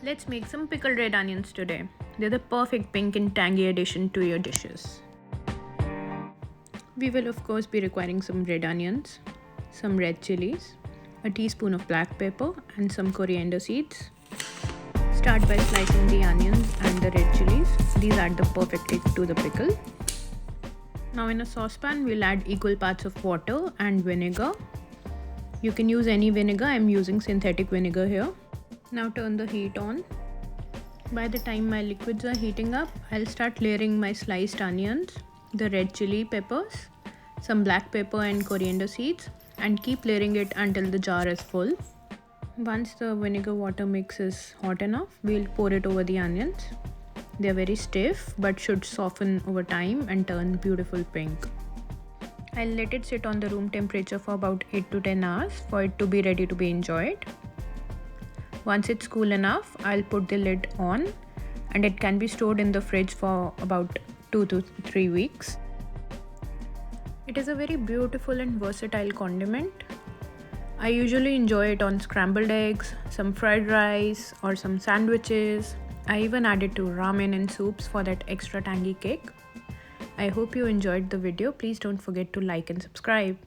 Let's make some pickled red onions today. They're the perfect pink and tangy addition to your dishes. We will of course be requiring some red onions, some red chillies, a teaspoon of black pepper and some coriander seeds. Start by slicing the onions and the red chillies. These add the perfect taste to the pickle. Now in a saucepan we'll add equal parts of water and vinegar. You can use any vinegar, I'm using synthetic vinegar here. Now turn the heat on. By the time my liquids are heating up, I'll start layering my sliced onions, the red chili peppers, some black pepper and coriander seeds, and keep layering it until the jar is full. Once the vinegar water mix is hot enough, we'll pour it over the onions. They're very stiff but should soften over time and turn beautiful pink. I'll let it sit on the room temperature for about 8 to 10 hours for it to be ready to be enjoyed. Once it's cool enough, I'll put the lid on and it can be stored in the fridge for about 2 to 3 weeks. It is a very beautiful and versatile condiment. I usually enjoy it on scrambled eggs, some fried rice or some sandwiches. I even add it to ramen and soups for that extra tangy kick. I hope you enjoyed the video. Please don't forget to like and subscribe.